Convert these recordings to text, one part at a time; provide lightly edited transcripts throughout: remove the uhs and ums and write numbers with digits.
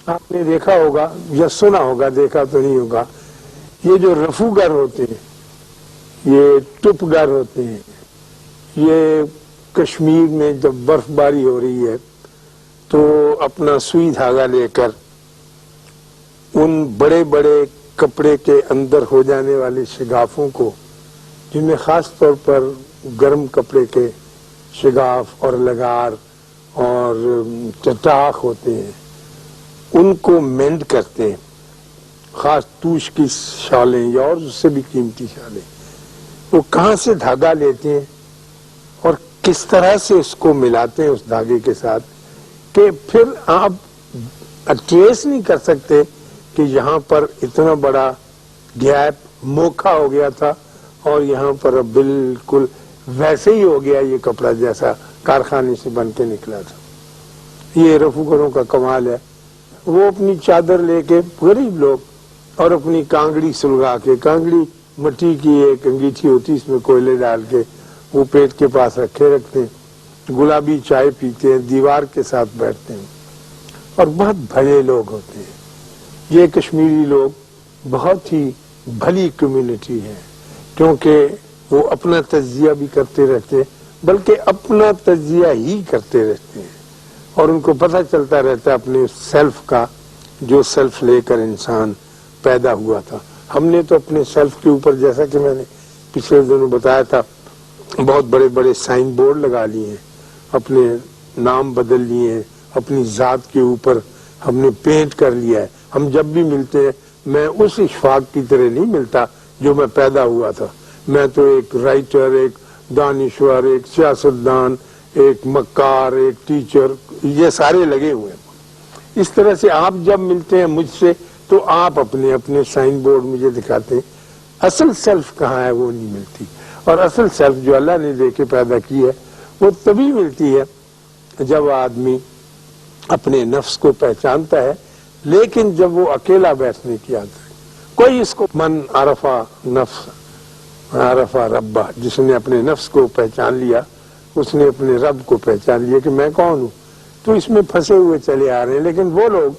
آپ نے دیکھا ہوگا یا سنا ہوگا، دیکھا تو نہیں ہوگا، یہ جو رفو گر ہوتے ہیں، یہ ٹپ گر ہوتے ہیں، یہ کشمیر میں جب برف باری ہو رہی ہے تو اپنا سوئی دھاگا لے کر ان بڑے بڑے کپڑے کے اندر ہو جانے والے شگافوں کو، جن میں خاص طور پر گرم کپڑے کے شگاف اور لگار اور چٹاخ ہوتے ہیں، ان کو مینڈ کرتے ہیں، خاص توش کی شالیں یا اور اس سے بھی قیمتی شالیں، وہ کہاں سے دھاگا لیتے ہیں اور کس طرح سے اس کو ملاتے ہیں اس دھاگے کے ساتھ کہ پھر آپ ٹریس نہیں کر سکتے کہ یہاں پر اتنا بڑا گیپ موکھا ہو گیا تھا اور یہاں پر اب بالکل ویسے ہی ہو گیا یہ کپڑا جیسا کارخانے سے بن کے نکلا تھا۔ یہ رفوگروں کا کمال ہے۔ وہ اپنی چادر لے کے غریب لوگ اور اپنی کانگڑی سلگا کے، کانگڑی مٹی کی ایک انگیٹھی ہوتی اس میں کوئلے ڈال کے وہ پیٹ کے پاس رکھتے ہیں، گلابی چائے پیتے ہیں، دیوار کے ساتھ بیٹھتے ہیں اور بہت بھلے لوگ ہوتے ہیں۔ یہ کشمیری لوگ بہت ہی بھلی کمیونٹی ہے، کیونکہ وہ اپنا تجزیہ بھی کرتے رہتے ہیں، بلکہ اپنا تجزیہ ہی کرتے رہتے ہیں اور ان کو پتہ چلتا رہتا ہے اپنے سیلف کا، جو سیلف لے کر انسان پیدا ہوا تھا۔ ہم نے تو اپنے سیلف کے اوپر، جیسا کہ میں نے پچھلے دنوں بتایا تھا، بہت بڑے بڑے سائن بورڈ لگا لیے ہیں، اپنے نام بدل لیے ہیں، اپنی ذات کے اوپر ہم نے پینٹ کر لیا ہے۔ ہم جب بھی ملتے ہیں میں اس اشفاق کی طرح نہیں ملتا جو میں پیدا ہوا تھا، میں تو ایک رائٹر، ایک دانشور، ایک سیاستدان، ایک مکار، ایک ٹیچر، یہ سارے لگے ہوئے ہیں۔ اس طرح سے آپ جب ملتے ہیں مجھ سے تو آپ اپنے اپنے سائن بورڈ مجھے دکھاتے ہیں، اصل سیلف کہاں ہے وہ نہیں ملتی، اور اصل سیلف جو اللہ نے دے کے پیدا کی ہے وہ تبھی ملتی ہے جب آدمی اپنے نفس کو پہچانتا ہے، لیکن جب وہ اکیلا بیٹھنے کی عادت ہے، کوئی اس کو من عرفہ نفس عرفہ ربہ، جس نے اپنے نفس کو پہچان لیا اس نے اپنے رب کو پہچان لیا کہ میں کون ہوں، تو اس میں پھنسے ہوئے چلے آ رہے ہیں۔ لیکن وہ لوگ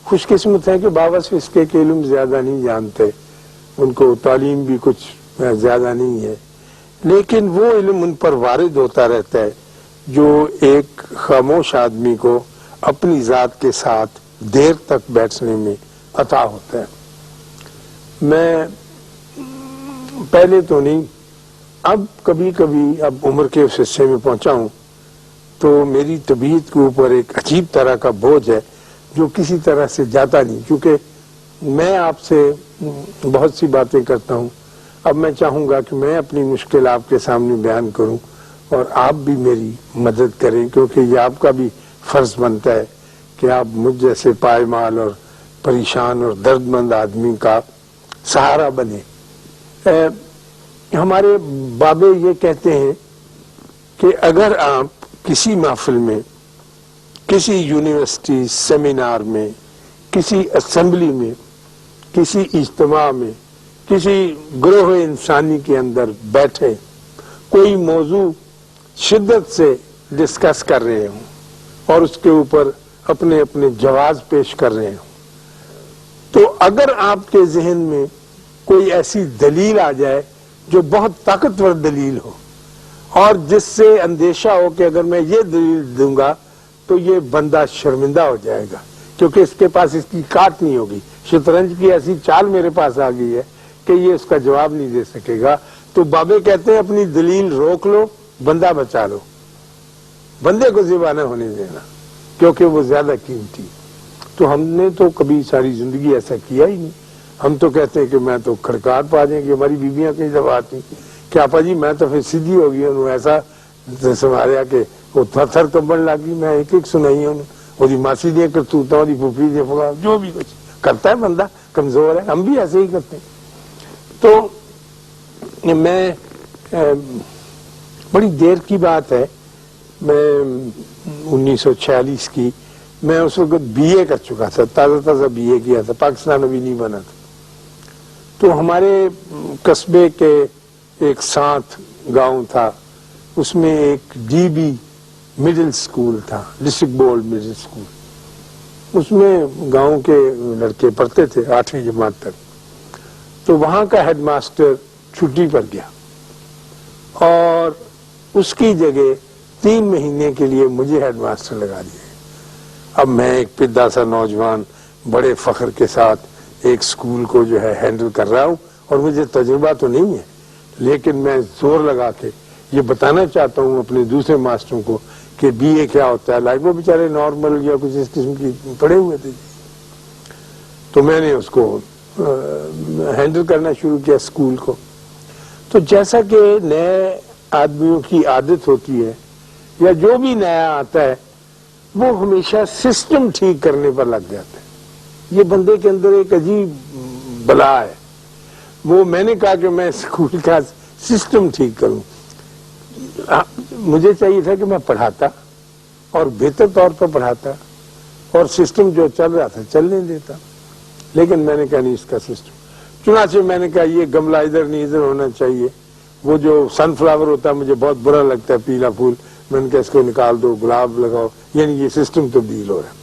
خوش قسمت ہیں کہ باوس اس کے علم زیادہ نہیں جانتے، ان کو تعلیم بھی کچھ زیادہ نہیں ہے، لیکن وہ علم ان پر وارد ہوتا رہتا ہے جو ایک خاموش آدمی کو اپنی ذات کے ساتھ دیر تک بیٹھنے میں عطا ہوتا ہے۔ میں پہلے تو نہیں، اب کبھی کبھی اب عمر کے اس حصے میں پہنچا ہوں تو میری طبیعت کے اوپر ایک عجیب طرح کا بوجھ ہے جو کسی طرح سے جاتا نہیں، کیونکہ میں آپ سے بہت سی باتیں کرتا ہوں۔ اب میں چاہوں گا کہ میں اپنی مشکل آپ کے سامنے بیان کروں اور آپ بھی میری مدد کریں، کیونکہ یہ آپ کا بھی فرض بنتا ہے کہ آپ مجھ جیسے پائمال اور پریشان اور درد مند آدمی کا سہارا بنے۔ ہمارے بابے یہ کہتے ہیں کہ اگر آپ کسی محفل میں، کسی یونیورسٹی سیمینار میں، کسی اسمبلی میں، کسی اجتماع میں، کسی گروہ انسانی کے اندر بیٹھے کوئی موضوع شدت سے ڈسکس کر رہے ہوں اور اس کے اوپر اپنے اپنے جواز پیش کر رہے ہوں، تو اگر آپ کے ذہن میں کوئی ایسی دلیل آ جائے جو بہت طاقتور دلیل ہو اور جس سے اندیشہ ہو کہ اگر میں یہ دلیل دوں گا تو یہ بندہ شرمندہ ہو جائے گا کیونکہ اس کے پاس اس کی کاٹ نہیں ہوگی، شطرنج کی ایسی چال میرے پاس آ گئی ہے کہ یہ اس کا جواب نہیں دے سکے گا، تو بابے کہتے ہیں اپنی دلیل روک لو، بندہ بچا لو، بندے کو ذبح نہ ہونے دینا کیونکہ وہ زیادہ قیمتی۔ تو ہم نے تو کبھی ساری زندگی ایسا کیا ہی نہیں، ہم تو کہتے ہیں کہ میں تو کھڑکاٹ پا جائیں گے، ہماری بیویاں کئی دفعہ آتی کہ آپا جی میں تو پھر سیدھی ہو گئی ہوں، ایسا سنبھالیا کہ وہ تھر تھر کمبن لگی، میں ایک ایک سنائی ہوں، وہی ماسی دے کرتوتا، وہی پھوپھی دے پھوپھا، جو بھی کچھ کرتا ہے بندہ کمزور ہے، ہم بھی ایسے ہی کرتے ہیں۔ تو میں بڑی دیر کی بات ہے، میں 1946 کی، میں اس وقت بی اے کر چکا تھا، تازہ تازہ بی اے کیا تھا، پاکستان ابھی نہیں بنا تھا۔ تو ہمارے قصبے کے ایک ساتھ گاؤں تھا، اس میں ایک ڈی بی مڈل سکول تھا، ڈسٹرکٹ بورڈ مڈل سکول۔ اس میں گاؤں کے لڑکے پڑھتے تھے 8ویں جماعت تک. تو وہاں کا ہیڈ ماسٹر چھٹی پر گیا اور اس کی جگہ 3 مہینے کے لیے مجھے ہیڈ ماسٹر لگا دیا. اب میں ایک پدا سا نوجوان بڑے فخر کے ساتھ ایک سکول کو جو ہے ہینڈل کر رہا ہوں اور مجھے تجربہ تو نہیں ہے، لیکن میں زور لگا کے یہ بتانا چاہتا ہوں اپنے دوسرے ماسٹروں کو کہ بی اے کیا ہوتا ہے. لائک وہ بیچارے نارمل یا کچھ اس قسم کی پڑھے ہوئے تھے. تو میں نے اس کو ہینڈل کرنا شروع کیا اسکول کو. تو جیسا کہ نئے آدمیوں کی عادت ہوتی ہے یا جو بھی نیا آتا ہے وہ ہمیشہ سسٹم ٹھیک کرنے پر لگ جاتا ہے. یہ بندے کے اندر ایک عجیب بلا ہے. وہ میں نے کہا کہ میں اسکول کا سسٹم ٹھیک کروں. مجھے چاہیے تھا کہ میں پڑھاتا اور بہتر طور پر پڑھاتا اور سسٹم جو چل رہا تھا چلنے دیتا، لیکن میں نے کہا نہیں اس کا سسٹم. چنانچہ میں نے کہا یہ گملہ ادھر نہیں ادھر ہونا چاہیے. وہ جو سن فلاور ہوتا ہے مجھے بہت برا لگتا ہے، پیلا پھول، میں نے کہا اس کو نکال دو، گلاب لگاؤ. یعنی یہ سسٹم تبدیل ہو رہا ہے.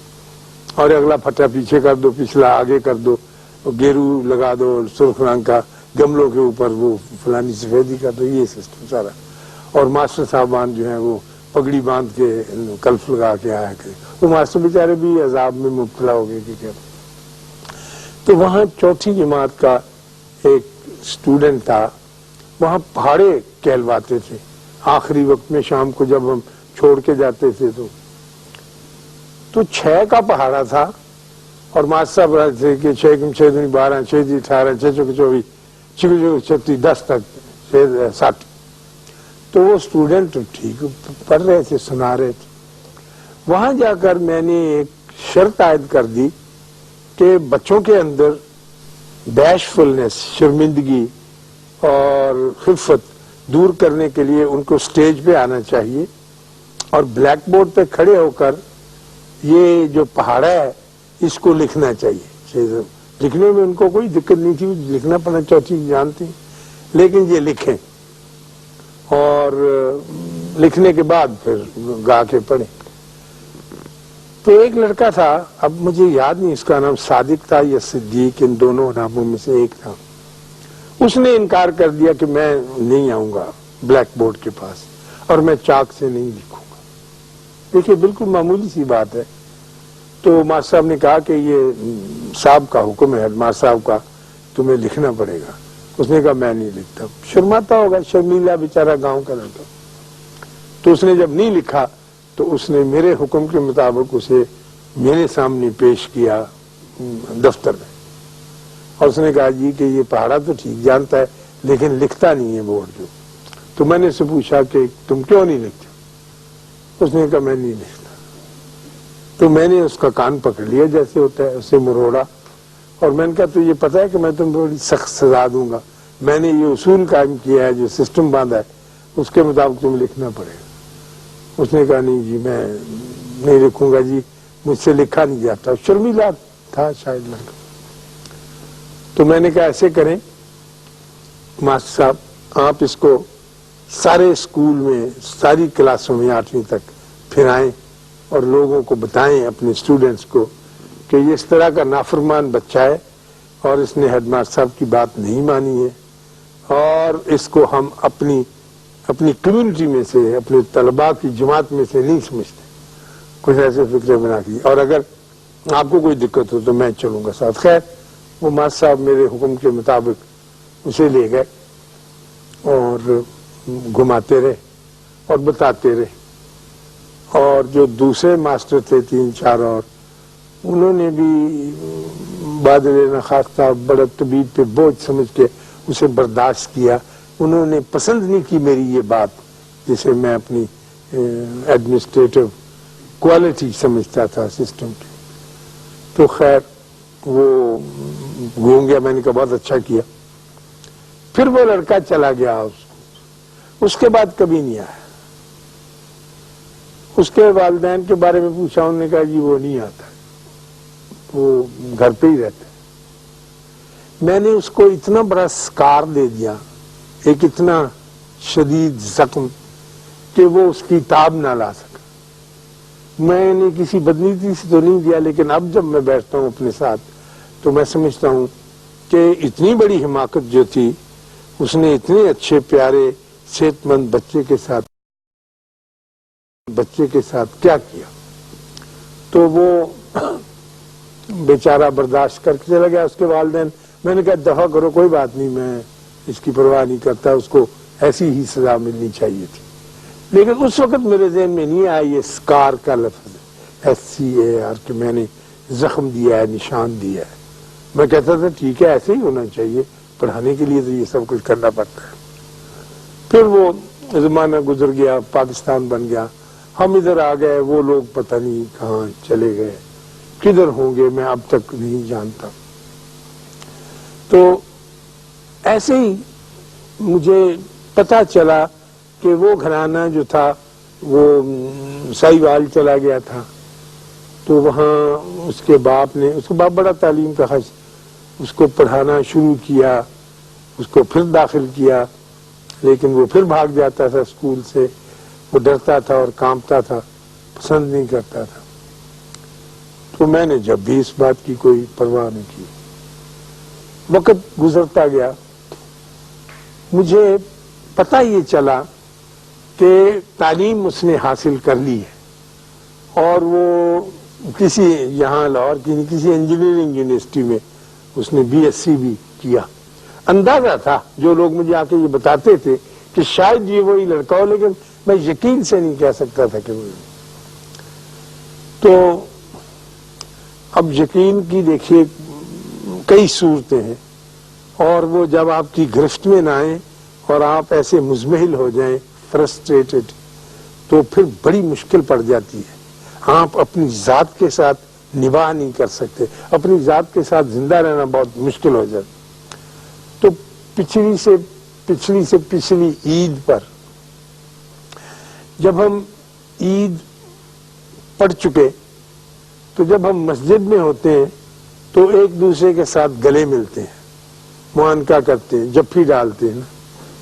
اور اگلا پھٹا پیچھے کر دو، پچھلا آگے کر دو، گیرو لگا دو سرخ رنگ کا، گملوں کے اوپر وہ فلانی سفیدی کر دو. یہ سسٹم سارا. اور ماسٹر صاحبان جو ہیں وہ پگڑی باندھ کے کلف لگا کے آیا کرے. وہ ماسٹر بیچارے بھی عذاب میں مبتلا ہو گئے کہ کیا. تو وہاں 4تھی جماعت کا ایک اسٹوڈنٹ تھا، وہاں پہاڑے کہلواتے تھے. آخری وقت میں شام کو جب ہم چھوڑ کے جاتے تھے تو 6 کا پہاڑا تھا اور ماسٹر صاحب رہے تھے کہ 6 کم 6 دن 12 6 دی 18 6 چوک 24 6 چوک 36 10 تک 60. تو وہ اسٹوڈنٹ ٹھیک پڑھ رہے تھے، سنا رہے تھے. وہاں جا کر میں نے ایک شرط عائد کر دی کہ بچوں کے اندر بیش فلنس، شرمندگی اور خفت دور کرنے کے لیے ان کو اسٹیج پہ آنا چاہیے اور بلیک بورڈ پہ کھڑے ہو کر یہ جو پہاڑا ہے اس کو لکھنا چاہیے. لکھنے میں ان کو کوئی دقت نہیں تھی، لکھنا پڑھنا 4تھی جانتی، لیکن یہ لکھیں اور لکھنے کے بعد پھر گا کے پڑھیں. تو ایک لڑکا تھا، اب مجھے یاد نہیں اس کا نام صادق تھا یا صدیق، ان دونوں ناموں میں سے ایک تھا. اس نے انکار کر دیا کہ میں نہیں آؤں گا بلیک بورڈ کے پاس اور میں چاک سے نہیں لکھوں گا. دیکھیے بالکل معمولی سی بات ہے. تو ماسٹر صاحب نے کہا کہ یہ صاحب کا حکم ہے، ہیڈ ماسٹر صاحب کا، تمہیں لکھنا پڑے گا. اس نے کہا میں نہیں لکھتا. شرماتا ہوگا، شرمیلا بیچارہ گاؤں کا لڑکا. تو اس نے جب نہیں لکھا تو اس نے میرے حکم کے مطابق اسے میرے سامنے پیش کیا دفتر میں اور اس نے کہا جی کہ یہ پہاڑا تو ٹھیک جانتا ہے لیکن لکھتا نہیں ہے بورڈ جو. تو میں نے اسے پوچھا کہ تم کیوں نہیں لکھتے؟ اس نے کہا میں نہیں لکھتا. تو میں نے اس کا کان پکڑ لیا جیسے ہوتا ہے، اسے مروڑا اور میں نے کہا تو یہ پتا ہے کہ میں تم بڑی سخت سزا دوں گا. میں نے یہ اصول قائم کیا ہے، جو سسٹم باندھا ہے اس کے مطابق تمہیں لکھنا پڑے گا. اس نے کہا نہیں جی میں نہیں لکھوں گا جی، مجھ سے لکھا نہیں جاتا. شرمیلا تھا شاید لڑکا. تو میں نے کہا ایسے کریں ماسٹر صاحب، آپ اس کو سارے اسکول میں ساری کلاسوں میں 8ویں تک پھرائیں اور لوگوں کو بتائیں اپنے اسٹوڈنٹس کو کہ یہ اس طرح کا نافرمان بچہ ہے اور اس نے ہیڈ ماسٹر صاحب کی بات نہیں مانی ہے اور اس کو ہم اپنی کمیونٹی میں سے، اپنے طلباء کی جماعت میں سے نہیں سمجھتے. کچھ ایسے فکرے بنا کی اور اگر آپ کو کوئی دقت ہو تو میں چلوں گا ساتھ. خیر وہ ماسٹر صاحب میرے حکم کے مطابق اسے لے گئے اور گھماتے رہے اور بتاتے رہے. اور جو دوسرے ماسٹر تھے 3-4 اور انہوں نے بھی بادل نخواستہ بڑا طبیب پہ بوجھ سمجھ کے اسے برداشت کیا. انہوں نے پسند نہیں کی میری یہ بات جسے میں اپنی ایڈمنسٹریٹو کوالٹی سمجھتا تھا سسٹم کی. تو خیر وہ گھوم گیا. میں نے کہا بہت اچھا کیا. پھر وہ لڑکا چلا گیا. اس کے بعد کبھی نہیں آیا. اس کے والدین کے بارے میں پوچھا، انہوں نے کہا جی وہ نہیں آتا، وہ گھر پہ ہی رہتا ہے. میں نے اس کو اتنا بڑا سکار دے دیا، ایک اتنا شدید زخم کہ وہ اس کی تاب نہ لا سکا. میں نے کسی بدنیتی سے تو نہیں دیا، لیکن اب جب میں بیٹھتا ہوں اپنے ساتھ تو میں سمجھتا ہوں کہ اتنی بڑی حماقت جو تھی اس نے اتنے اچھے پیارے صحت مند بچے کے ساتھ کیا کیا. تو وہ بیچارہ برداشت کر کے چلا گیا. اس کے والدین، میں نے کہا دفع کرو، کوئی بات نہیں، میں اس کی پرواہ نہیں کرتا، اس کو ایسی ہی سزا ملنی چاہیے تھی. لیکن اس وقت میرے ذہن میں نہیں آیا یہ اسکار کا لفظ SCAR کہ میں نے زخم دیا ہے، نشان دیا ہے. میں کہتا تھا ٹھیک ہے ایسے ہی ہونا چاہیے، پڑھانے کے لیے تو یہ سب کچھ کرنا پڑتا ہے. پھر وہ زمانہ گزر گیا، پاکستان بن گیا، ہم ادھر آ گئے، وہ لوگ پتہ نہیں کہاں چلے گئے، کدھر ہوں گے میں اب تک نہیں جانتا. تو ایسے ہی مجھے پتا چلا کہ وہ گھرانہ جو تھا وہ ساہیوال چلا گیا تھا. تو وہاں اس کے باپ بڑا تعلیم کا خرچ، اس کو پڑھانا شروع کیا، اس کو پھر داخل کیا، لیکن وہ پھر بھاگ جاتا تھا اسکول سے. وہ ڈرتا تھا اور کانپتا تھا، پسند نہیں کرتا تھا. تو میں نے جب بھی اس بات کی کوئی پرواہ نہیں کی. وقت گزرتا گیا، مجھے پتہ یہ چلا کہ تعلیم اس نے حاصل کر لی ہے اور وہ کسی یہاں لاہور کی کسی انجینئرنگ یونیورسٹی میں اس نے BSc بھی کیا. اندازہ تھا، جو لوگ مجھے آ کے یہ بتاتے تھے کہ شاید یہ وہی لڑکا ہو، لیکن میں یقین سے نہیں کہہ سکتا تھا کہ وہ. تو اب یقین کی دیکھیے کئی صورتیں ہیں، اور وہ جب آپ کی گرفت میں نہ آئیں اور آپ ایسے مزمحل ہو جائیں، فرسٹریٹڈ، تو پھر بڑی مشکل پڑ جاتی ہے. آپ اپنی ذات کے ساتھ نباہ نہیں کر سکتے، اپنی ذات کے ساتھ زندہ رہنا بہت مشکل ہو جاتا. تو پچھلی سے پچھلی عید پر جب ہم عید پڑھ چکے تو جب ہم مسجد میں ہوتے ہیں تو ایک دوسرے کے ساتھ گلے ملتے ہیں، معانقہ کرتے ہیں، جپھی ڈالتے ہیں،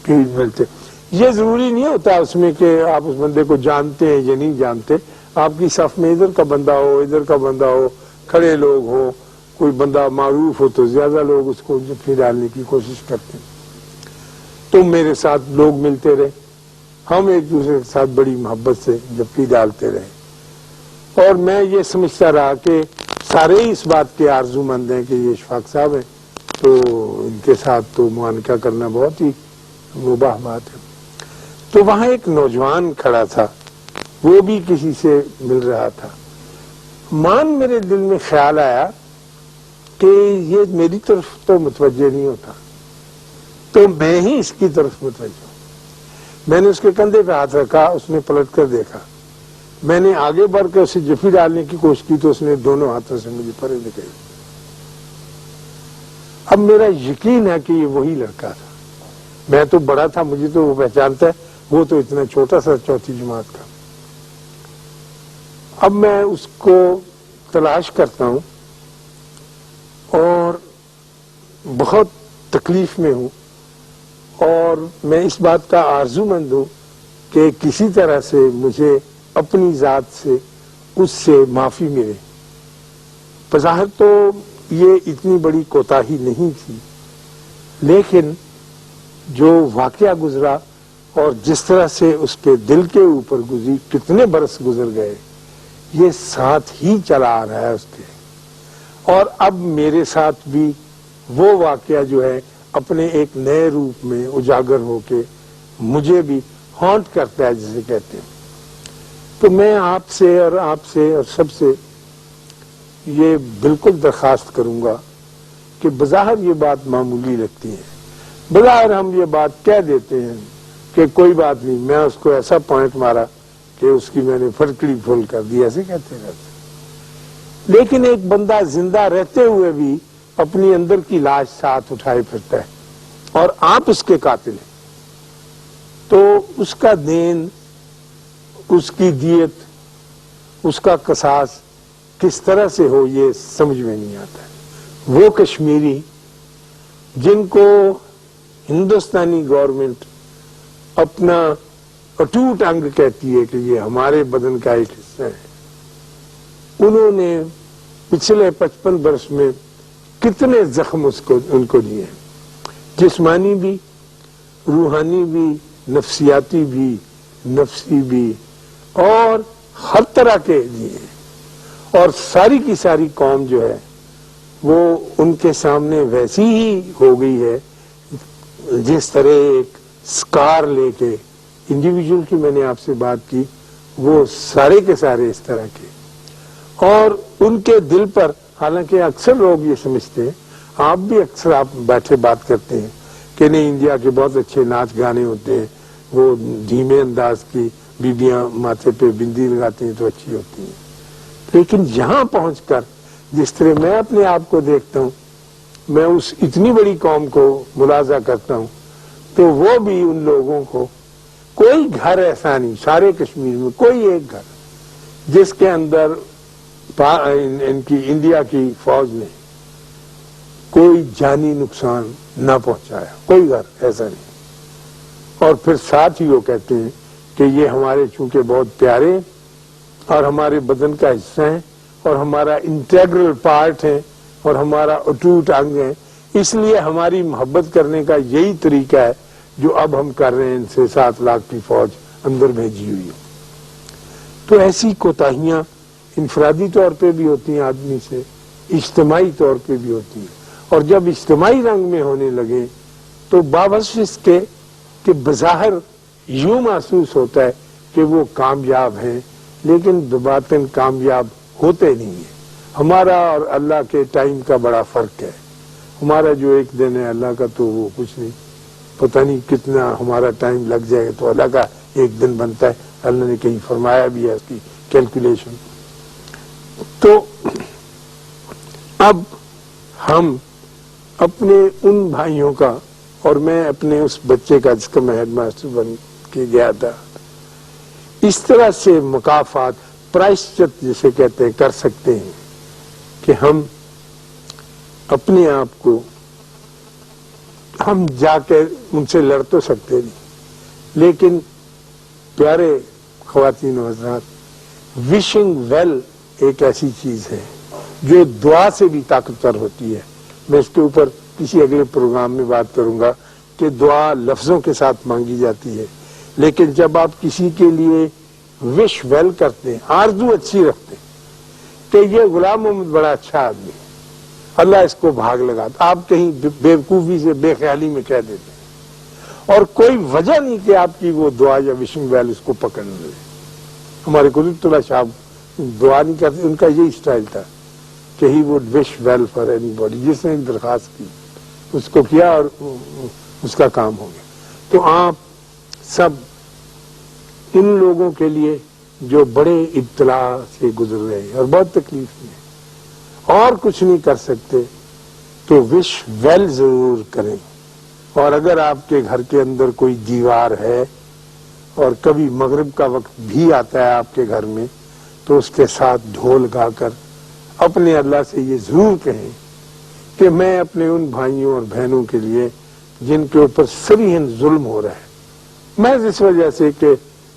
پیٹ ملتے ہیں. یہ ضروری نہیں ہوتا اس میں کہ آپ اس بندے کو جانتے ہیں یا نہیں جانتے. آپ کی صف میں ادھر کا بندہ ہو، ادھر کا بندہ ہو، کھڑے لوگ ہوں، کوئی بندہ معروف ہو تو زیادہ لوگ اس کو جپھی ڈالنے کی کوشش کرتے ہیں. تو میرے ساتھ لوگ ملتے رہے، ہم ایک دوسرے کے ساتھ بڑی محبت سے جپھی ڈالتے رہے. اور میں یہ سمجھتا رہا کہ سارے ہی اس بات کے آرزو مند ہیں کہ یہ اشفاق صاحب ہیں تو ان کے ساتھ تو معانقہ کرنا بہت ہی مباح بات ہے. تو وہاں ایک نوجوان کھڑا تھا، وہ بھی کسی سے مل رہا تھا. میرے دل میں خیال آیا کہ یہ میری طرف تو متوجہ نہیں ہوتا، تو میں ہی اس کی طرف متوجہ ہوں. میں نے اس کے کندھے پہ ہاتھ رکھا، اس نے پلٹ کر دیکھا. میں نے آگے بڑھ کے اسے جفی ڈالنے کی کوشش کی تو اس نے دونوں ہاتھوں سے مجھے پرے نکالی. اب میرا یقین ہے کہ یہ وہی لڑکا تھا. میں تو بڑا تھا، مجھے تو وہ پہچانتا ہے، وہ تو اتنا چھوٹا سا چوتھی جماعت کا. اب میں اس کو تلاش کرتا ہوں اور بہت تکلیف میں ہوں، اور میں اس بات کا آرزو مند ہوں کہ کسی طرح سے مجھے اپنی ذات سے اس سے معافی ملے. بظاہر تو یہ اتنی بڑی کوتاہی نہیں تھی، لیکن جو واقعہ گزرا اور جس طرح سے اس کے دل کے اوپر گزری، کتنے برس گزر گئے، یہ ساتھ ہی چلا آ رہا ہے اس کے. اور اب میرے ساتھ بھی وہ واقعہ جو ہے اپنے ایک نئے روپ میں اجاگر ہو کے مجھے بھی ہانٹ کرتا ہے جسے کہتے ہیں. تو میں آپ سے اور سب سے یہ بالکل درخواست کروں گا کہ بظاہر یہ بات معمولی لگتی ہے، بظاہر ہم یہ بات کہہ دیتے ہیں کہ کوئی بات نہیں، میں اس کو ایسا پوائنٹ مارا کہ اس کی میں نے پھٹکڑی پھول کر دی، ایسے کہتے رہتے. لیکن ایک بندہ زندہ رہتے ہوئے بھی اپنی اندر کی لاش ساتھ اٹھائے پھرتا ہے، اور آپ اس کے قاتل ہیں، تو اس کا دین، اس کی دیت، اس کا قصاص کس طرح سے ہو یہ سمجھ میں نہیں آتا ہے. وہ کشمیری جن کو ہندوستانی گورنمنٹ اپنا اٹوٹ انگ کہتی ہے کہ یہ ہمارے بدن کا ایک حصہ ہے، انہوں نے پچھلے 55 برس میں کتنے زخم ان کو دیے، جسمانی بھی، روحانی بھی، نفسیاتی بھی، نفسی بھی، اور ہر طرح کے دیے. اور ساری کی ساری قوم جو ہے وہ ان کے سامنے ویسی ہی ہو گئی ہے جس طرح ایک سکار لے کے انڈیویجول کی میں نے آپ سے بات کی، وہ سارے کے سارے اس طرح کے. اور ان کے دل پر، حالانکہ اکثر لوگ یہ سمجھتے ہیں، آپ بھی اکثر آپ بیٹھے بات کرتے ہیں کہ نہیں انڈیا کے بہت اچھے ناچ گانے ہوتے ہیں، وہ دھیمے انداز کی بیبیاں ماتھے پہ بندی لگاتی ہیں تو اچھی ہوتی ہیں. لیکن یہاں پہنچ کر جس طرح میں اپنے آپ کو دیکھتا ہوں، میں اس اتنی بڑی قوم کو ملاحظہ کرتا ہوں، تو وہ بھی ان لوگوں کو، کوئی گھر ایسا نہیں سارے کشمیر میں، کوئی ایک گھر جس کے اندر ان کی انڈیا کی فوج نے کوئی جانی نقصان نہ پہنچایا، کوئی گھر ایسا نہیں. اور پھر ساتھ ہی وہ کہتے ہیں کہ یہ ہمارے چونکہ بہت پیارے اور ہمارے بدن کا حصہ ہیں اور ہمارا انٹیگرل پارٹ ہے اور ہمارا اٹوٹ انگ ہے، اس لیے ہماری محبت کرنے کا یہی طریقہ ہے جو اب ہم کر رہے ہیں، ان سے 7 لاکھ کی فوج اندر بھیجی ہوئی ہے. تو ایسی کوتاہیاں انفرادی طور پہ بھی ہوتی ہیں آدمی سے، اجتماعی طور پہ بھی ہوتی ہیں. اور جب اجتماعی رنگ میں ہونے لگے تو باوجود اس کے کہ بظاہر یوں محسوس ہوتا ہے کہ وہ کامیاب ہیں، لیکن بباطن کامیاب ہوتے نہیں ہیں. ہمارا اور اللہ کے ٹائم کا بڑا فرق ہے. ہمارا جو ایک دن ہے اللہ کا تو وہ کچھ نہیں، پتہ نہیں کتنا ہمارا ٹائم لگ جائے گا تو اللہ کا ایک دن بنتا ہے. اللہ نے کہیں فرمایا بھی ہے اس کی کیلکولیشن. تو اب ہم اپنے ان بھائیوں کا، اور میں اپنے اس بچے کا جس کا میں ہیڈ ماسٹر بن کے گیا تھا، اس طرح سے مکافات، پرائشچت جسے کہتے ہیں، کر سکتے ہیں کہ ہم اپنے آپ کو، ہم جا کے ان سے لڑ تو سکتے نہیں، لیکن پیارے خواتین و حضرات، وشنگ ویل ایک ایسی چیز ہے جو دعا سے بھی طاقتور ہوتی ہے. میں اس کے اوپر کسی اگلے پروگرام میں بات کروں گا کہ دعا لفظوں کے ساتھ مانگی جاتی ہے، لیکن جب آپ کسی کے لیے وش ویل کرتے ہیں، آرزو اچھی رکھتے ہیں کہ یہ غلام محمد بڑا اچھا آدمی، اللہ اس کو بھاگ لگاتا، آپ کہیں بیوقوفی سے بے خیالی میں کہہ دیتے ہیں اور کوئی وجہ نہیں کہ آپ کی وہ دعا یا وشنگ ویل اس کو پکڑ لے. ہمارے قدرت اللہ صاحب دعا نہیں کرتے، ان کا یہی اسٹائل تھا کہ he would wish well for anybody. جس نے درخواست کی اس کو کیا اور اس کا کام ہو گیا. تو آپ سب ان لوگوں کے لیے جو بڑے ابتلا سے گزر رہے ہیں اور بہت تکلیف میں اور کچھ نہیں کر سکتے، تو وش ویل ضرور کریں. اور اگر آپ کے گھر کے اندر کوئی دیوار ہے اور کبھی مغرب کا وقت بھی آتا ہے آپ کے گھر میں، تو اس کے ساتھ ڈھول گا کر اپنے اللہ سے یہ ضرور کہیں کہ میں اپنے ان بھائیوں اور بہنوں کے لیے جن کے اوپر صریحاً ظلم ہو رہا ہے، میں اس وجہ سے کہ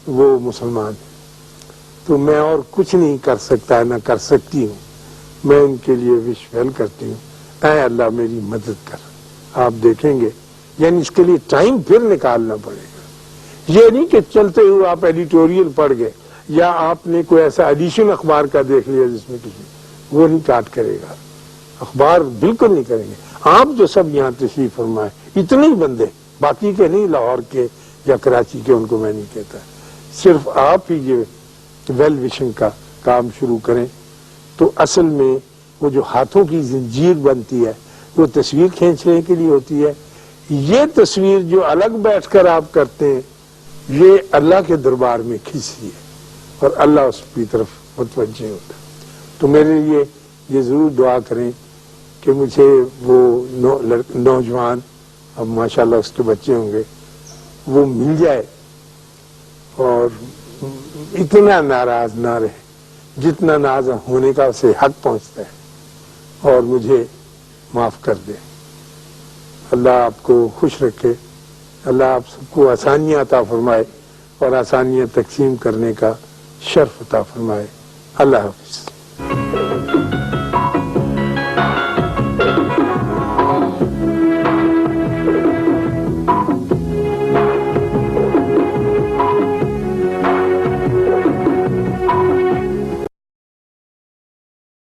وہ مسلمان ہیں، تو میں اور کچھ نہیں کر سکتا، نہ کر سکتی ہوں، میں ان کے لیے وش ویل کرتی ہوں، اے اللہ میری مدد کر. آپ دیکھیں گے، یعنی اس کے لیے ٹائم پھر نکالنا پڑے گا. یہ نہیں کہ چلتے ہوئے آپ ایڈیٹوریل پڑھ گئے یا آپ نے کوئی ایسا ایڈیشن اخبار کا دیکھ لیا جس میں کسی، وہ نہیں کاٹ کرے گا، اخبار بالکل نہیں کریں گے. آپ جو سب یہاں تشریف فرمائے، اتنے ہی بندے، باقی کے نہیں، لاہور کے یا کراچی کے، ان کو میں نہیں کہتا، صرف آپ ہی یہ ویل وشنگ کا کام شروع کریں. تو اصل میں وہ جو ہاتھوں کی زنجیر بنتی ہے وہ تصویر کھینچنے کے لیے ہوتی ہے. یہ تصویر جو الگ بیٹھ کر آپ کرتے ہیں، یہ اللہ کے دربار میں کھینچتی ہے اور اللہ اس کی طرف متوجہ ہوتا ہے. تو میرے لیے یہ ضرور دعا کریں کہ مجھے وہ نوجوان، اب ماشاءاللہ اس کے بچے ہوں گے، وہ مل جائے اور اتنا ناراض نہ رہے جتنا ناراض ہونے کا اسے حق پہنچتا ہے، اور مجھے معاف کر دے. اللہ آپ کو خوش رکھے، اللہ آپ سب کو آسانیاں عطا فرمائے اور آسانیاں تقسیم کرنے کا شرف عطا فرمائے. اللہ حافظ.